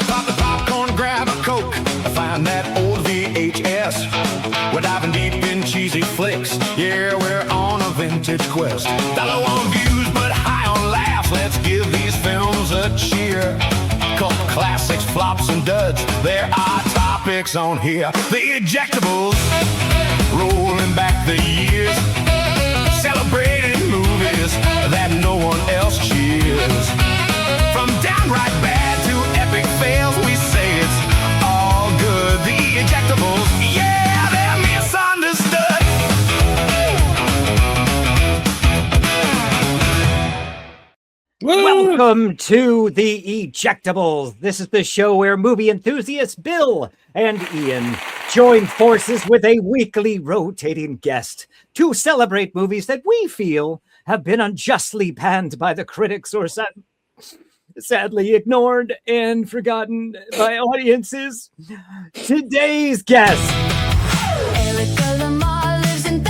Pop the popcorn, grab a Coke, find that old VHS. We're diving deep in cheesy flicks. Yeah, we're on a vintage quest. Not low on views, but high on laughs. Let's give these films a cheer. Cult classics, flops, and duds. There are topics on here. The Ejectables, rolling back the years. Celebrating movies that no one else cheers. From downright bad to epic fails, we say it's all good. The Ejectables, yeah, they're misunderstood. Welcome to the Ejectables. This is the show where movie enthusiasts Bill and Ian join forces with a weekly rotating guest to celebrate movies that we feel have been unjustly panned by the critics or sadly ignored and forgotten by audiences. Today's guest, Erika Lamarre lives in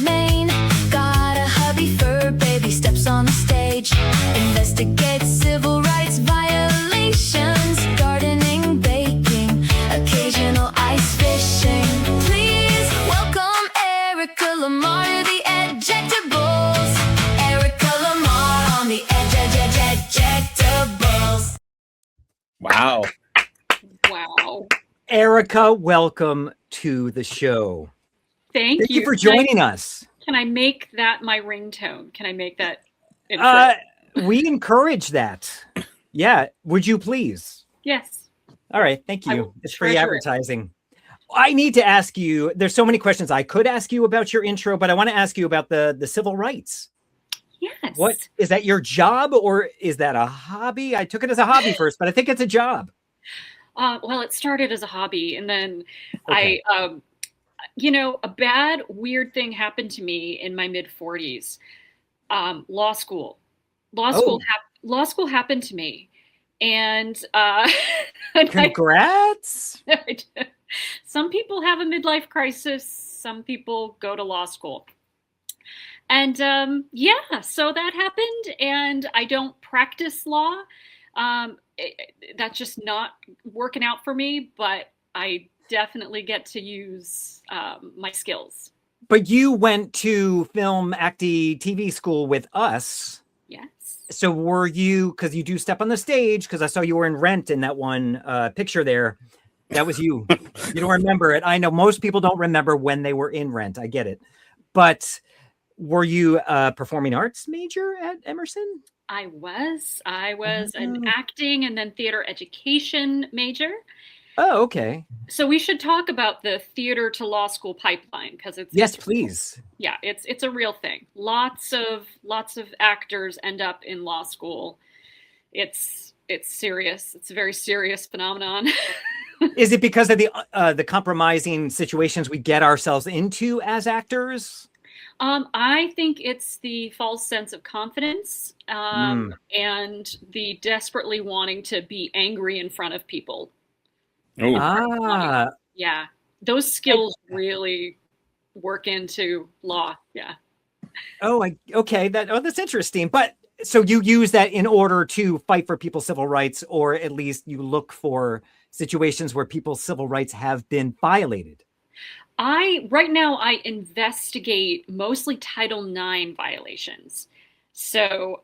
Maine. Got a hubby for baby steps on the stage. Investigates civil rights violations. Gardening, baking, occasional ice fishing. Please welcome Erika Lamarre to the Ejectables. Erika Lamarre on the Ejectables. Wow. Wow. Erika, welcome to the show. Thank you for joining us. Can I make that my ringtone? Can I make that intro? We encourage that. Yeah. Would you please? Yes. All right. Thank I you. will It's free treasure it. advertising. I need to ask you, there's so many questions I could ask you about your intro, but I want to ask you about the civil rights. Yes. What is that, your job, or is that a hobby? I took it as a hobby first, but I think it's a job. Well, it started as a hobby, and then Okay. a bad, weird thing happened to me in my mid 40s. Law school. Law school happened to me, and Congrats. some people have a midlife crisis. Some people go to law school. And so that happened, and I don't practice law. That's just not working out for me, but I definitely get to use my skills. But you went to film acting TV school with us. Yes. So were you, because you do step on the stage, because I saw you were in Rent in that one picture there. That was you. You don't remember it. I know most people don't remember when they were in Rent. I get it. But were you a performing arts major at Emerson? I was an acting and then theater education major. Oh, okay. So we should talk about the theater to law school pipeline, because Yes, please. Yeah, it's a real thing. Lots of actors end up in law school. It's serious. It's a very serious phenomenon. Is it because of the compromising situations we get ourselves into as actors? I think it's the false sense of confidence and the desperately wanting to be angry in front of people. Oh. Yeah, those skills really work into law. Yeah. Okay. That's interesting. But so you use that in order to fight for people's civil rights, or at least you look for situations where people's civil rights have been violated. Right now I investigate mostly Title IX violations. So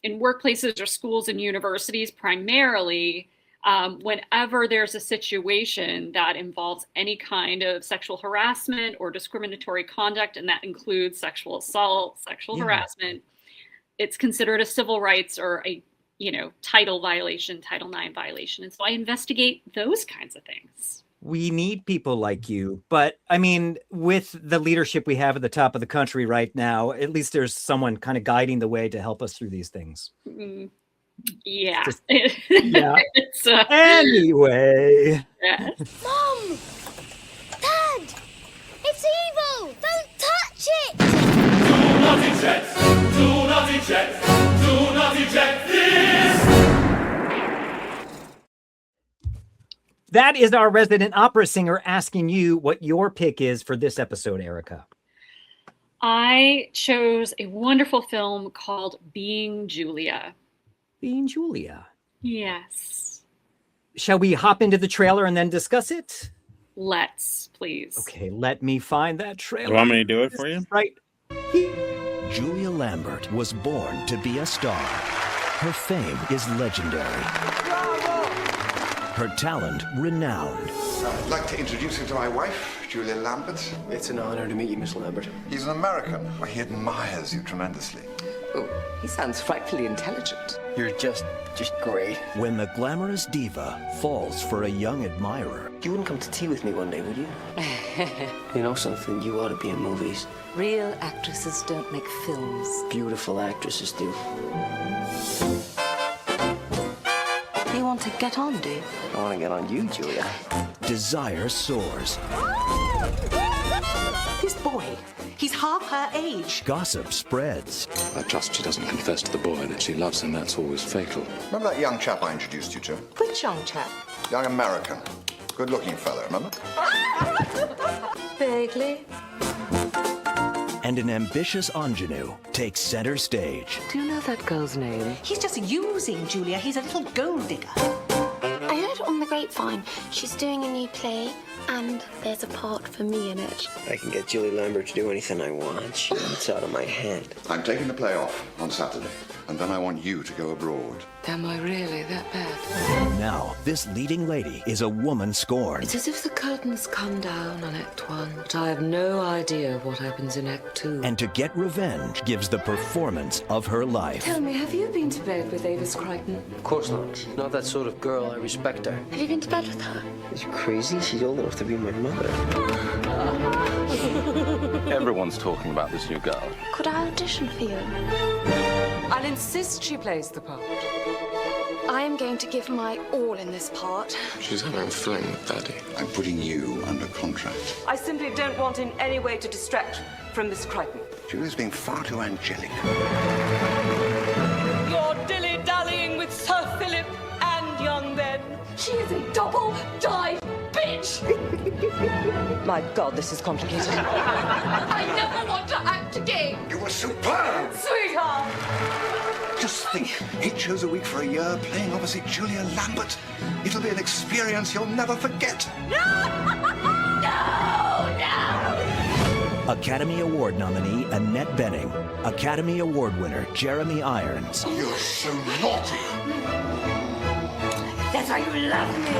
in workplaces or schools and universities primarily, whenever there's a situation that involves any kind of sexual harassment or discriminatory conduct, and that includes sexual assault, sexual harassment, it's considered a civil rights or a title violation, Title IX violation. And so I investigate those kinds of things. We need people like you. But I mean, with the leadership we have at the top of the country right now, at least there's someone kind of guiding the way to help us through these things. Yeah. Yeah. Anyway. Yeah. Mom! Dad! It's evil! Don't touch it! Do not eject! Do not eject! Do not eject this! That is our resident opera singer asking you what your pick is for this episode, Erika. I chose a wonderful film called Being Julia. Being Julia. Yes. shall we hop into the trailer and then discuss it? Let's, please. Okay, let me find that trailer. You want me to do it for you? Right. Julia Lambert was born to be a star. Her fame is legendary. Her talent renowned. I'd like to introduce you to my wife, Julia Lambert. It's an honor to meet you, Miss Lambert. He's an American. He admires you tremendously. Oh, he sounds frightfully intelligent. You're just great. When the glamorous diva falls for a young admirer, You wouldn't come to tea with me one day, would you? You know something? You ought to be in movies. Real actresses don't make films. Beautiful actresses do. You want to get on, do you? I want to get on you, Julia. desire soars. This boy, he's half her age. Gossip spreads. I trust she doesn't confess to the boy that she loves him. That's always fatal. Remember that young chap I introduced you to? Which young chap? Young American. Good-looking fellow, remember? Vaguely. And an ambitious ingenue takes center stage. Do you know that girl's name? He's just using Julia. He's a little gold digger. I heard on the grapevine she's doing a new play and there's a part for me in it. I can get Julia Lambert to do anything I want. It's out of my hand. I'm taking the play off on Saturday, and then I want you to go abroad. Am I really that bad? Now, this leading lady is a woman scorned. It's as if the curtains come down on Act 1, but I have no idea what happens in Act 2. And to get revenge, gives the performance of her life. Tell me, have you been to bed with Avis Crichton? Of course not. Not that sort of girl. I respect her. Have you been to bed with her? Is you crazy? She's old enough to be my mother. Everyone's talking about this new girl. Could I audition for you? I'll insist she plays the part. I am going to give my all in this part. She's having a fling with Daddy. I'm putting you under contract. I simply don't want in any way to distract from Miss Crichton. Julia's being far too angelic. You're dilly-dallying with Sir Philip and young Ben. She is a double-dyed bitch! My God, this is complicated. I never want to act again! You were superb! Sweetheart! Just think, 8 shows a week for a year, playing opposite Julia Lambert. It'll be an experience you'll never forget. Academy Award nominee Annette Bening. Academy Award winner Jeremy Irons. You're so naughty. That's why you love me.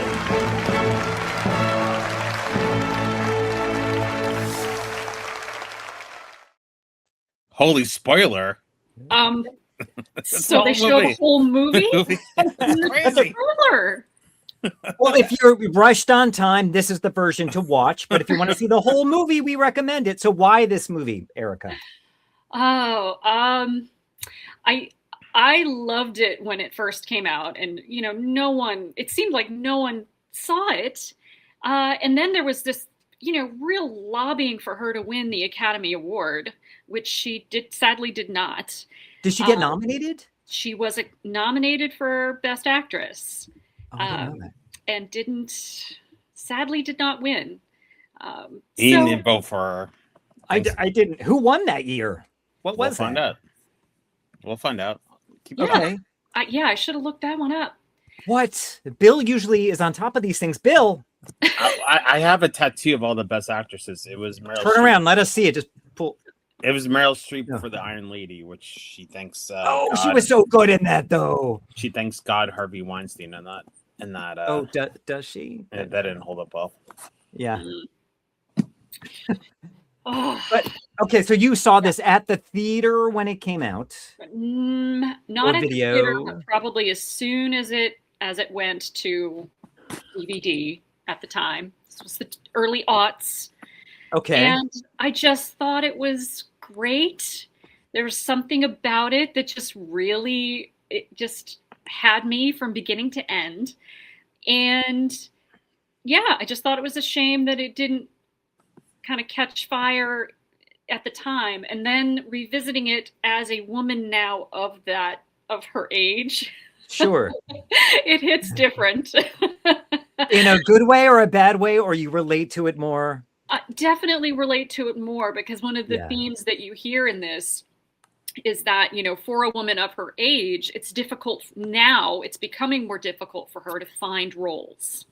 Holy spoiler. So they whole show movie. the whole movie? That's crazy. Spoiler. Well, if you're rushed on time, this is the version to watch. But if you want to see the whole movie, we recommend it. So why this movie, Erika? Oh, I loved it when it first came out, and it seemed like no one saw it. And then there was this, real lobbying for her to win the Academy Award, which she sadly did not. Did she get nominated? She was nominated for Best Actress, Oh, I didn't know that. and sadly did not win. Ian didn't vote for her. I didn't. Who won that year? What We'll was find that? out. We'll find out. Keep Yeah. Okay. I should have looked that one up. What? Bill usually is on top of these things. Bill, I have a tattoo of all the best actresses. It was Meryl turn Streep. around. Let us see it. Just pull. It was Meryl Streep Yeah. for the Iron Lady, which she thanks. She God. was so good in that, though. She thanks God Harvey Weinstein in that. Does she? That didn't hold up well. Yeah. Oh, But okay, so you saw this at the theater when it came out. not Or at video. the theater, but probably as soon as it went to DVD at the time. This was the early aughts. Okay. And I just thought it was great. There was something about it that it just had me from beginning to end. And yeah, I just thought it was a shame that it didn't kind of catch fire at the time. And then revisiting it as a woman now of her age, Sure. it hits different. In a good way or a bad way, or you relate to it more? Definitely relate to it more, because one of the Yeah. themes that you hear in this is that, for a woman of her age, it's difficult now. It's becoming more difficult for her to find roles.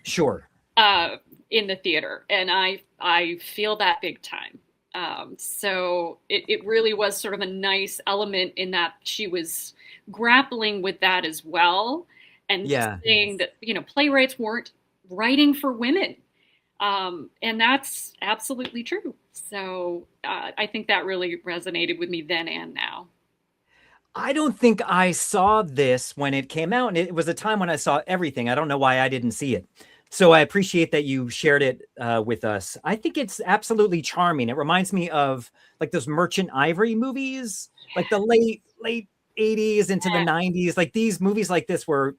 Sure. In the theater. And I feel that big time. So it really was sort of a nice element in that she was grappling with that as well. And saying that, playwrights weren't writing for women. And that's absolutely true. So I think that really resonated with me then and now. I don't think I saw this when it came out, and it was a time when I saw everything. I don't know why I didn't see it. So I appreciate that you shared it with us. I think it's absolutely charming. It reminds me of like those Merchant Ivory movies, like the late 80s into the 90s. Like these movies like this were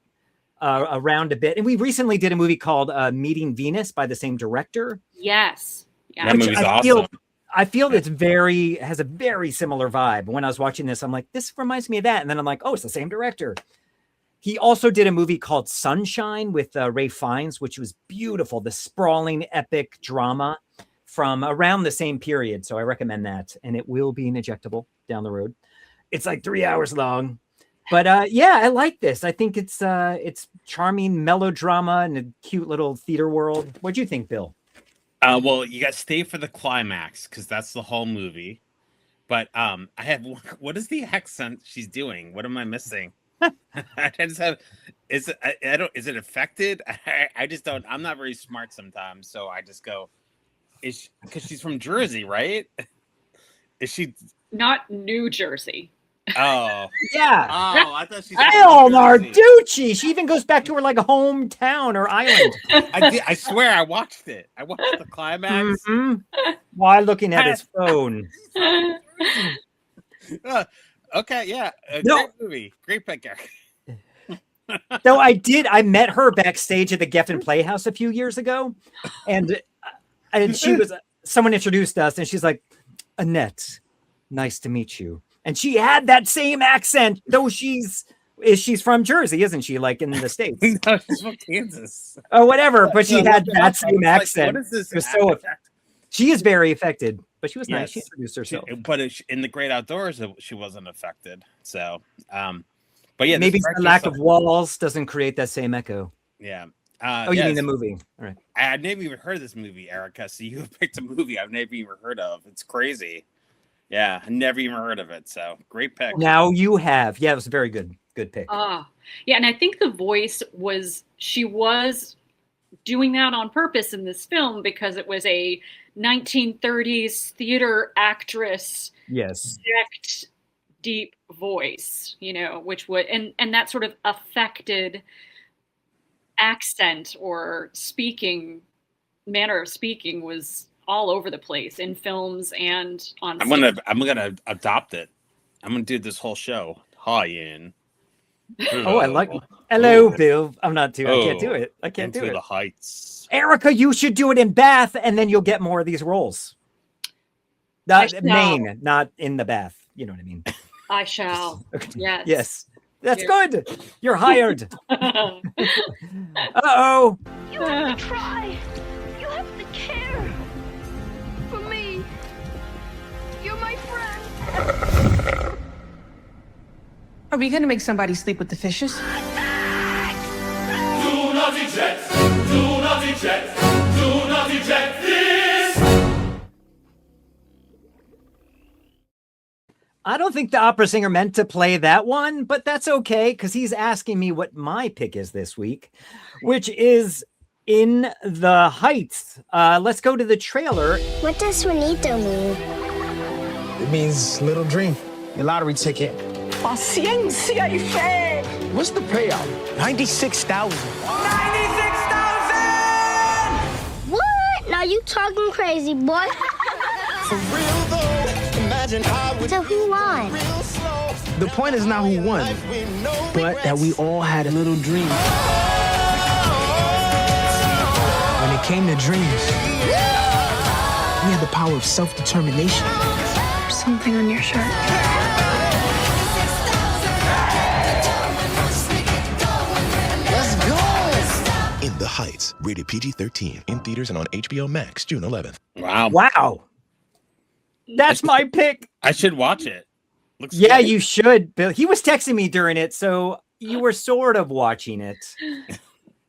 around a bit. And we recently did a movie called Meeting Venus by the same director. Yes. Yeah. That movie's awesome. I feel has a very similar vibe. When I was watching this, I'm like, this reminds me of that. And then I'm like, oh, it's the same director. He also did a movie called Sunshine with Ray Fiennes, which was beautiful. The sprawling epic drama from around the same period. So I recommend that. And it will be an ejectable down the road. It's like 3 hours long. But yeah, I like this. I think it's charming melodrama and a cute little theater world. What'd you think, Bill? Well, you got to stay for the climax because that's the whole movie. But I have what is the accent she's doing? What am I missing? I just have is it affected? I just don't. I'm not very smart sometimes, so I just go. Because she's from Jersey, right? Is she not New Jersey? Oh yeah. Oh, I thought she's El Narducci. She even goes back to her like hometown or island. I swear I watched it. I watched the climax while looking at his phone. Okay, yeah. No. Great movie. Great pick, Eric. So I met her backstage at the Geffen Playhouse a few years ago. And she was, someone introduced us and she's like, Annette, nice to meet you. And she had that same accent, though she's from Jersey, isn't she? Like in the States. No, she's from Kansas. Or whatever, but she had that same accent. What is this? It was so she is very affected, but she was nice. She introduced herself. But in the Great Outdoors, she wasn't affected. So, but yeah, maybe the lack of walls doesn't create that same echo. Yeah. You mean the movie? All right. I'd never even heard of this movie, Erica. So you picked a movie I've never even heard of. It's crazy. Yeah, I never even heard of it. So great pick. Now you have. Yeah, it was a very good pick. Yeah, and I think the voice she was doing that on purpose in this film because it was a 1930s theater actress. Yes. Deep voice, which would and that sort of affected accent or manner of speaking was all over the place in films and on. I'm gonna adopt it. I'm gonna do this whole show. Hi, Ian. Oh, I like. Hello, Bill. I can't do it. I can't do it. Into the Heights. Erica, you should do it in Bath, and then you'll get more of these roles. Maine, not in the Bath. You know what I mean. I shall. Yes. Yes. That's good. You're hired. Uh-oh. You have to try. You have to care. For me. You're my friend. Are we gonna make somebody sleep with the fishes? Do not eject. Do not eject. Do not eject this. I don't think the opera singer meant to play that one, but that's okay because he's asking me what my pick is this week, which is In the Heights. Let's go to the trailer. What does Juanito mean? It means little dream. Your lottery ticket. Paciencia y fe. What's the payout? 96,000. 96,000! What? Now you talking crazy, boy. For real though, imagine I would. So who won? The point is not who won, but that we all had a little dream. When it came to dreams, we had the power of self-determination. There's something on your shirt. In the Heights, rated PG-13, in theaters and on HBO Max, June 11th. Wow. Wow. That's my pick. I should watch it. Looks Yeah, good. you should, Bill. He was texting me during it, so you were sort of watching it,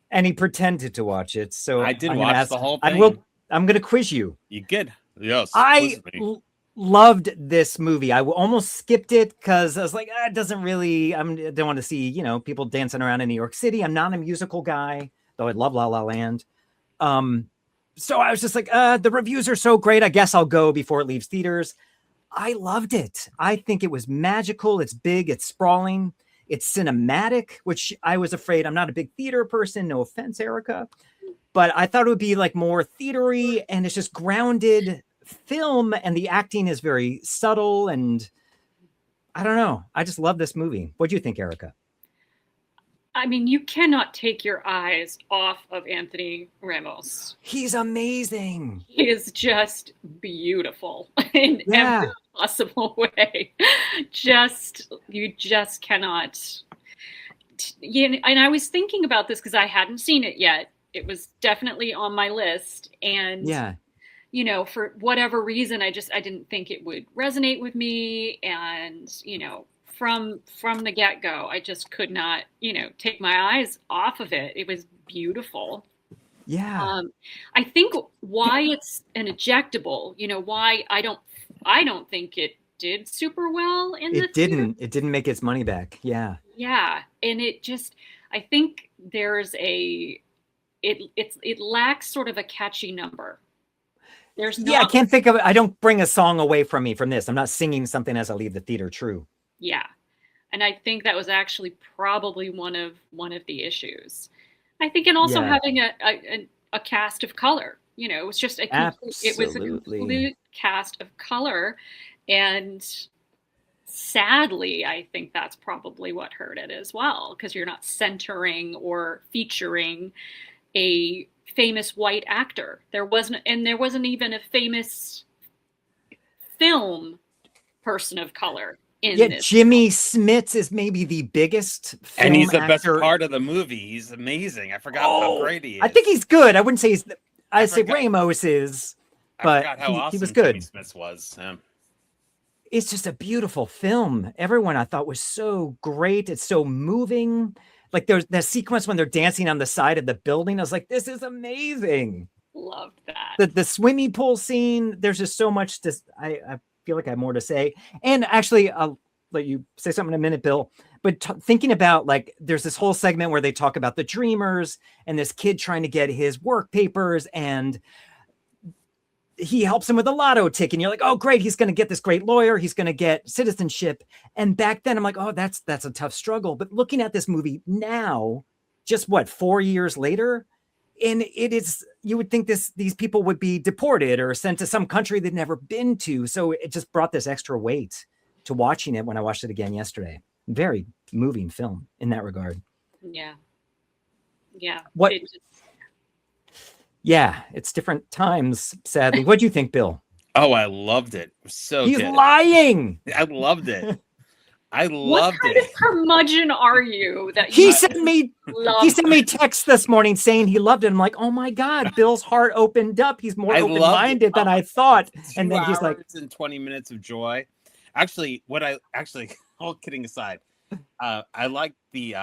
and he pretended to watch it. So I did I'm gonna watch ask. the whole I thing. will. I'm gonna quiz you. You good? Yes. I Quiz me. loved this movie. I almost skipped it because I was like, it doesn't really. I don't want to see people dancing around in New York City. I'm not a musical guy, though I love La La Land. So I was just like, the reviews are so great. I guess I'll go before it leaves theaters. I loved it. I think it was magical. It's big. It's sprawling. It's cinematic, which I was afraid. I'm not a big theater person. No offense, Erica. But I thought it would be like more theatery, and it's just grounded film, and the acting is very subtle. And I don't know. I just love this movie. What do you think, Erica? I mean, you cannot take your eyes off of Anthony Ramos. He's amazing. He is just beautiful in every possible way. You just cannot. And I was thinking about this because I hadn't seen it yet. It was definitely on my list. And, for whatever reason, I didn't think it would resonate with me. And, from the get-go, I just could not, take my eyes off of it. It was beautiful. Yeah. I think why it's an ejectable, why I don't think it did super well in the theater. It didn't make its money back. Yeah. Yeah. And I think there's it lacks sort of a catchy number. I can't think of it. I don't bring a song away from me from this. I'm not singing something as I leave the theater. True. Yeah. And I think that was actually probably one of the issues. I think, and also having a cast of color, it was just it was a complete cast of color. And sadly, I think that's probably what hurt it as well, because you're not centering or featuring a famous white actor. There wasn't even a famous film person of color in this. Jimmy Smits is maybe the biggest film and he's the actor. best part of the movie. He's amazing. I forgot how great he is. I think he's good. I wouldn't say I'd say Ramos is, but I forgot how awesome he was good. Jimmy Smits was. It's just a beautiful film. Everyone I thought was so great. It's so moving. Like there's that sequence when they're dancing on the side of the building. I was like, this is amazing. Loved that. The swimming pool scene. There's just so much to. I feel like I have more to say. And actually, I'll let you say something in a minute, Bill. But thinking about there's this whole segment where they talk about the dreamers and this kid trying to get his work papers, and he helps him with a lotto ticket. And you're like, oh, great. He's going to get this great lawyer. He's going to get citizenship. And back then I'm like, oh, that's a tough struggle. But looking at this movie now, just 4 years later, and it is, you would think these people would be deported or sent to some country they've never been to. So it just brought this extra weight to watching it when I watched it again yesterday. Very moving film in that regard. Yeah. Yeah. What? Yeah, it's different times, sadly. What do you think, Bill? Oh, I loved it. So he's good. lying. I loved it. I loved what kind of curmudgeon are you that he sent me text this morning saying he loved it. I'm like, oh my God, Bill's heart opened up. He's more open-minded than I thought. And then he's like, and 20 minutes of joy. Actually, all kidding aside, I like the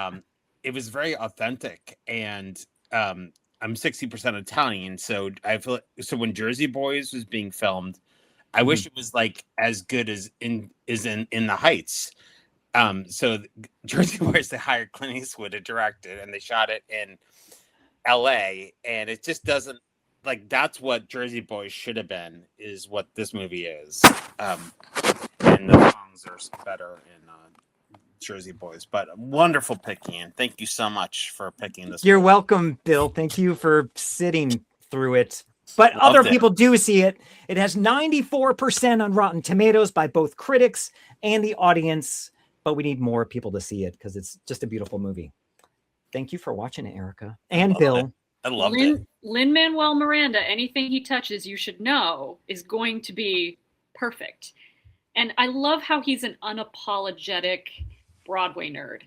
it was very authentic, and I'm 60% Italian, so I feel so when Jersey Boys was being filmed, I wish it was as good as in the Heights. So Jersey Boys, they hired Clint Eastwood to direct it, and they shot it in LA, and it just doesn't that's what Jersey Boys should have been, is what this movie is. And the songs are better in Jersey Boys, but wonderful picking, and thank you so much for picking this. You're welcome, Bill. Thank you for sitting through it. But other people do see it. It has 94% on Rotten Tomatoes by both critics and the audience, but we need more people to see it because it's just a beautiful movie. Thank you for watching it, Erica and Bill. I loved it. Lin-Manuel Miranda, anything he touches, you should know, is going to be perfect. And I love how he's an unapologetic Broadway nerd.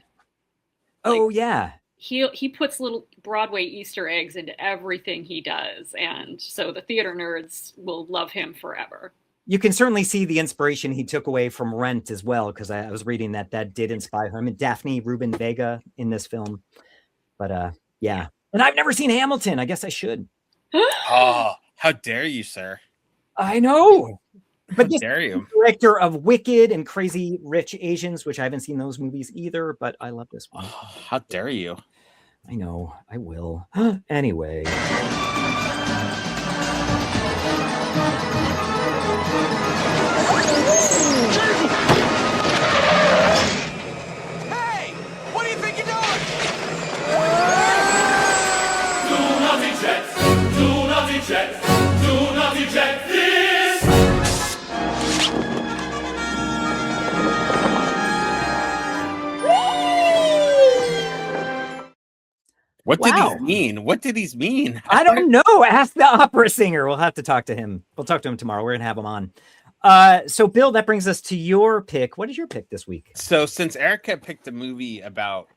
Oh, yeah. He puts little Broadway Easter eggs into everything he does. And so the theater nerds will love him forever. You can certainly see the inspiration he took away from Rent as well, because I was reading that did inspire him. And Daphne Rubin Vega in this film. But yeah. And I've never seen Hamilton. I guess I should. Oh, how dare you, sir? I know. But this dare you? Director of Wicked and Crazy Rich Asians, which I haven't seen those movies either, but I love this one. Oh, how dare you? I know, I will. Anyway. Hey! What do you think you're doing? Do not eject! Do not eject! Do not eject this! What did these mean? What did these mean? I don't know. Ask the opera singer. We'll have to talk to him. We'll talk to him tomorrow. We're going to have him on. So, Bill, that brings us to your pick. What is your pick this week? So, since Erika picked a movie about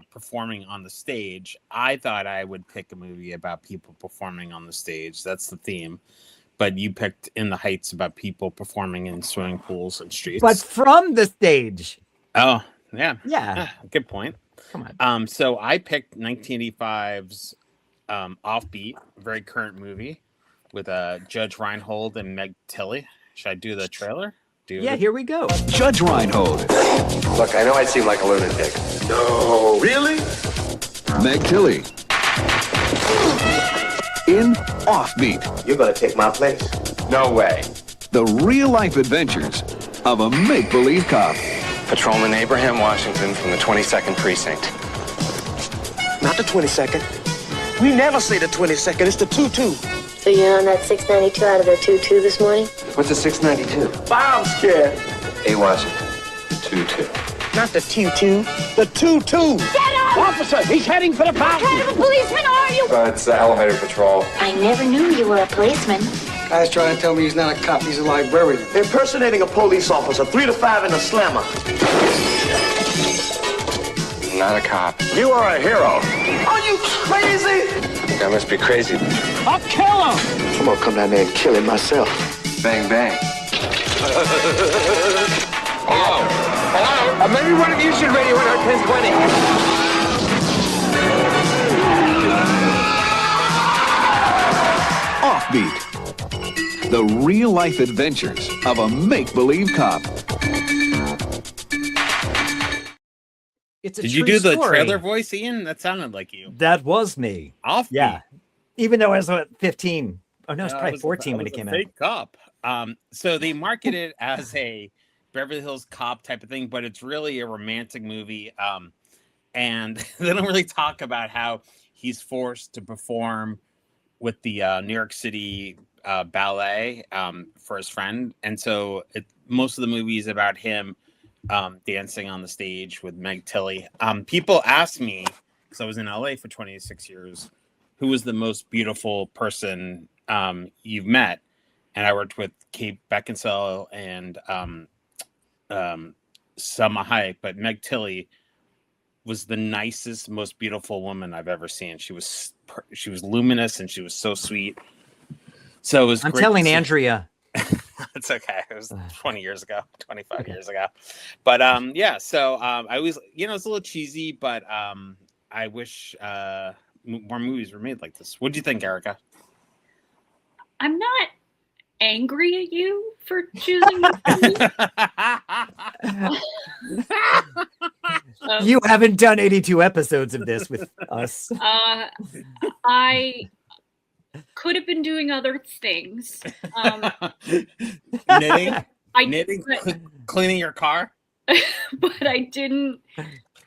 performing on the stage, I thought I would pick a movie about people performing on the stage. That's the theme. But you picked In the Heights about people performing in swimming pools and streets. But from the stage. Oh, yeah. Yeah. Good point. Come on. So I picked 1985's Offbeat, very current movie with Judge Reinhold and Meg Tilly. Should I do the trailer? Here we go. Judge Reinhold. Look, I know I seem like a lunatic. No, really? Meg Tilly. In Offbeat. You're gonna take my place? No way. The real-life adventures of a make-believe cop. Patrolman Abraham Washington from the 22nd Precinct. Not the 22nd. We never say the 22nd. It's the 22. So you're on that 692 out of the 22 this morning? What's a 692? I'm scared. Hey, Washington. 22. Not the 22. The 22. Get up! Officer, he's heading for the fountain. What kind of a policeman are you? It's the elevator patrol. I never knew you were a policeman. Guy's trying to tell me he's not a cop, he's a librarian. Impersonating a police officer, 3 to 5 in the slammer. Not a cop. You are a hero. Are you crazy? I must be crazy. I'll kill him. I'm gonna come down there and kill him myself. Bang, bang. Hello? Hello? Maybe one of you should radio in our 1020. Offbeat. The real-life adventures of a make-believe cop. It's a Did you true do the story. trailer voice, Ian? That sounded like you. That was me. Offbeat. Yeah. Even though I was 15. Oh, no, it's I probably was 14 when it came out. Fake cop. So they market it as a Beverly Hills Cop type of thing, but it's really a romantic movie. And they don't really talk about how he's forced to perform with the New York City ballet for his friend. And so most of the movie is about him dancing on the stage with Meg Tilly. People ask me, because I was in LA for 26 years, who was the most beautiful person you've met? And I worked with Kate Beckinsale and Salma Hayek, but Meg Tilly was the nicest, most beautiful woman I've ever seen. She was luminous and she was so sweet. So it was. I'm telling Andrea. It's okay. It was 20 years ago, 25 years ago. But yeah. So I always, it's a little cheesy, but I wish more movies were made like this. What do you think, Erika? I'm not angry at you for choosing this movie. You haven't done 82 episodes of this with us. I could have been doing other things. Knitting, cleaning your car. But I didn't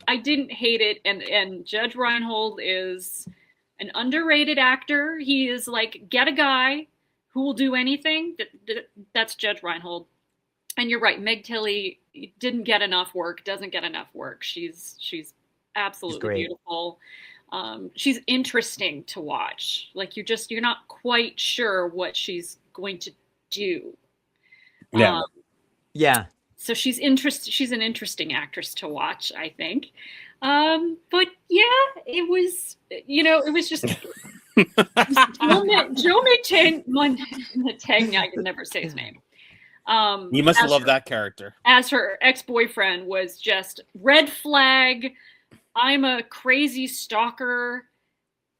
hate it. And Judge Reinhold is an underrated actor. He is like, get a guy who will do anything. That's Judge Reinhold. And you're right, Meg Tilly didn't get enough work, doesn't get enough work. She's absolutely beautiful. She's interesting to watch. Like you're not quite sure what she's going to do. Yeah. Yeah. So she's an interesting actress to watch, I think. But yeah, it was just Joe Mantegna, I can never say his name. You must as love her- that character. As her ex-boyfriend was just red flag. I'm a crazy stalker,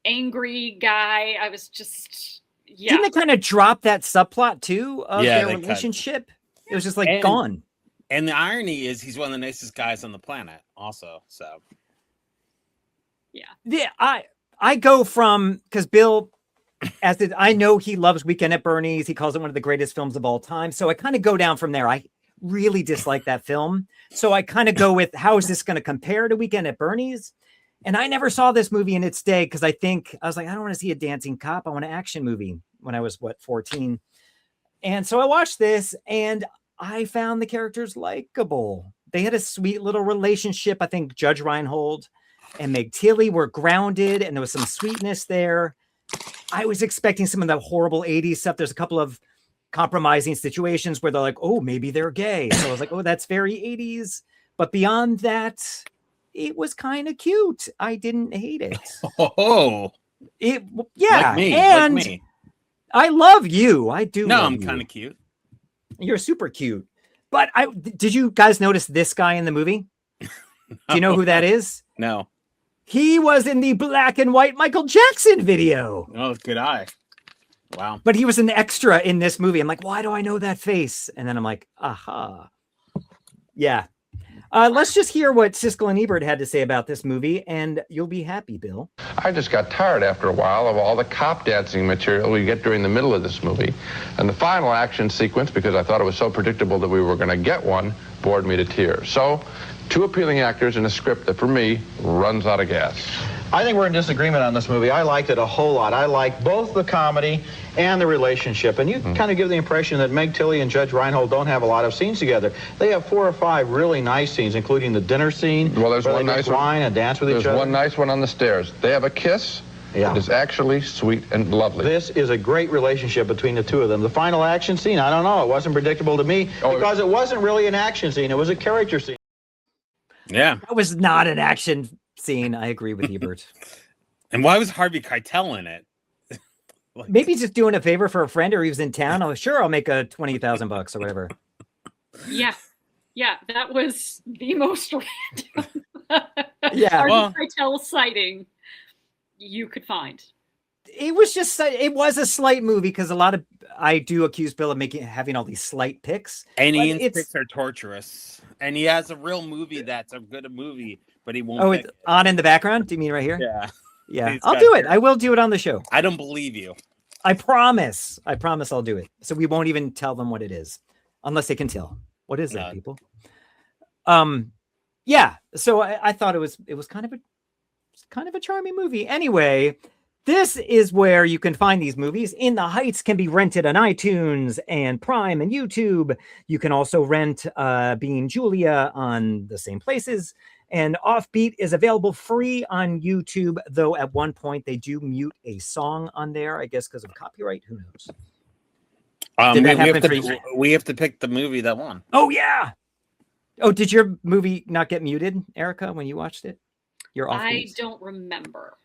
angry guy. I was just, yeah. Didn't they kind of drop that subplot too of Yeah, their they cut. relationship? It was just like gone. And the irony is he's one of the nicest guys on the planet also. So yeah. I go from, because Bill, I know he loves Weekend at Bernie's. He calls it one of the greatest films of all time. So I kind of go down from there. I really dislike that film. So I kind of go with, how is this going to compare to Weekend at Bernie's? And I never saw this movie in its day because I was like, I don't want to see a dancing cop. I want an action movie when I was, 14. And so I watched this and I found the characters likable. They had a sweet little relationship. I think Judge Reinhold and Meg Tilly were grounded and there was some sweetness there. I was expecting some of the horrible 80s stuff. There's a couple of compromising situations where they're like, oh, maybe they're gay. So I was like, oh, that's very 80s. But beyond that, it was kind of cute. I didn't hate it. Oh, yeah. Like me, and like me. I love you. I do. No, love I'm you. kind of cute. You're super cute. But did you guys notice this guy in the movie? Do you know who that is? No. He was in the black and white Michael Jackson video. Oh, good eye. Wow. But he was an extra in this movie. I'm like, why do I know that face? And then I'm like, aha. Yeah. Let's just hear what Siskel and Ebert had to say about this movie, and you'll be happy, Bill. I just got tired after a while of all the cop dancing material we get during the middle of this movie. And the final action sequence, because I thought it was so predictable that we were going to get one, bored me to tears. So, 2 appealing actors in a script that, for me, runs out of gas. I think we're in disagreement on this movie. I liked it a whole lot. I like both the comedy and the relationship. And you kind of give the impression that Meg Tilly and Judge Reinhold don't have a lot of scenes together. They have 4 or 5 really nice scenes, including the dinner scene. Well, there's where one they nice make wine one. and dance with each other. There's one nice one on the stairs. They have a kiss. Yeah. It is actually sweet and lovely. This is a great relationship between the two of them. The final action scene, I don't know. It wasn't predictable to me because it wasn't really an action scene. It was a character scene. Yeah. That was not an action scene. I agree with Ebert. And why was Harvey Keitel in it? Maybe just doing a favor for a friend, or he was in town. Oh, sure, I'll make a $20,000 or whatever. Yeah. Yeah, that was the most random Yeah. Harvey Keitel sighting you could find. It was just, it was a slight movie because I do accuse Bill of having all these slight picks. And Ian's picks are torturous. And he has a real movie that's a good movie, but he won't. Oh, pick it's on in the background? Do you mean right here? Yeah. Yeah. He's I'll got do it. I will do it on the show. I don't believe you. I promise. I promise I'll do it. So we won't even tell them what it is unless they can tell. What is that, people? Yeah. So I thought it was kind of a charming movie. Anyway, this is where you can find these movies. In the Heights can be rented on iTunes and Prime and YouTube. You can also rent Being Julia on the same places. And Offbeat is available free on YouTube, though at one point they do mute a song on there, I guess because of copyright. Who knows? We have to pick the movie that won. Oh, yeah. Oh, did your movie not get muted, Erica, when you watched it? Your Offbeat? I don't remember.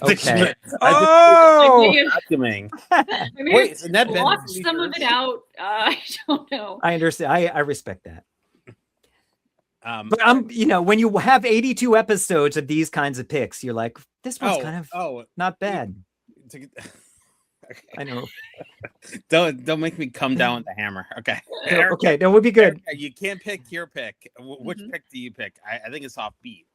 Okay. Vacuuming. Wait, so Ned lost some of it out. I don't know. I understand. I respect that. But when you have 82 episodes of these kinds of picks, you're like, this one's kind of not bad. I know. Don't make me come down with the hammer. Okay. Okay, that would be good. Erica, you can't pick your pick. Which pick do you pick? I think it's Offbeat.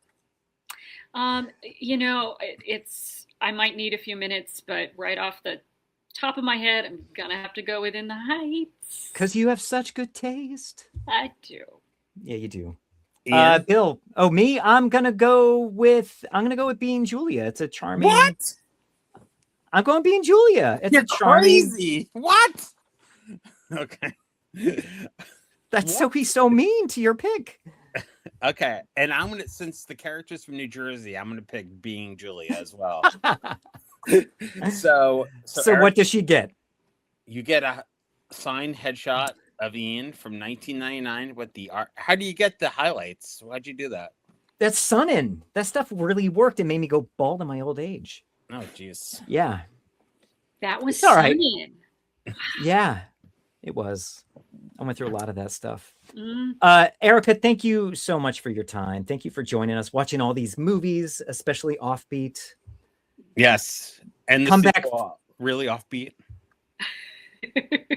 It's I might need a few minutes, but right off the top of my head, I'm gonna have to go with In the Heights. Because you have such good taste. I do. Yeah, you do. Ian? Bill. Oh, me? I'm gonna go with Being Julia. It's a charming. What? I'm going Being Julia. It's You're a charming. crazy. What? Okay. He's so mean to your pick. Okay, and since the character's from New Jersey, I'm gonna pick Being Julia as well. So Eric, what does she get? You get a signed headshot of Ian from 1999 with the art. How do you get the highlights? Why'd you do that? That's sun-in. That stuff really worked. It made me go bald in my old age. Oh, jeez. Yeah. That was all right. Sun-in. Yeah, it was. I went through a lot of that stuff. Mm. Erika, thank you so much for your time. Thank you for joining us, watching all these movies, especially Offbeat. Yes. And come back. Really Offbeat.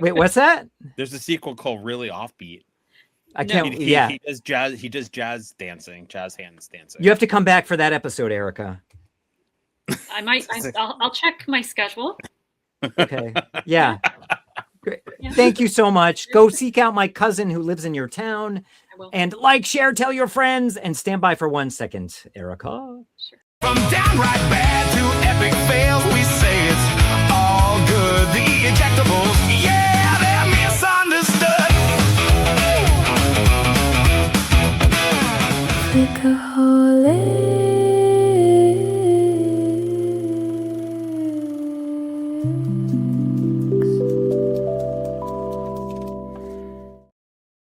Wait, what's that? There's a sequel called Really Offbeat. I can't. He does jazz. He does jazz dancing, jazz hands dancing. You have to come back for that episode, Erika. I might. I'll check my schedule. Okay. Yeah. Great. Thank you so much. Go seek out my cousin who lives in your town, and like, share, tell your friends, and stand by for 1 second, Erika. Sure. From downright bad to epic fails, we say it's all good. The Ejectables, yeah, they're misunderstood. Flick a hole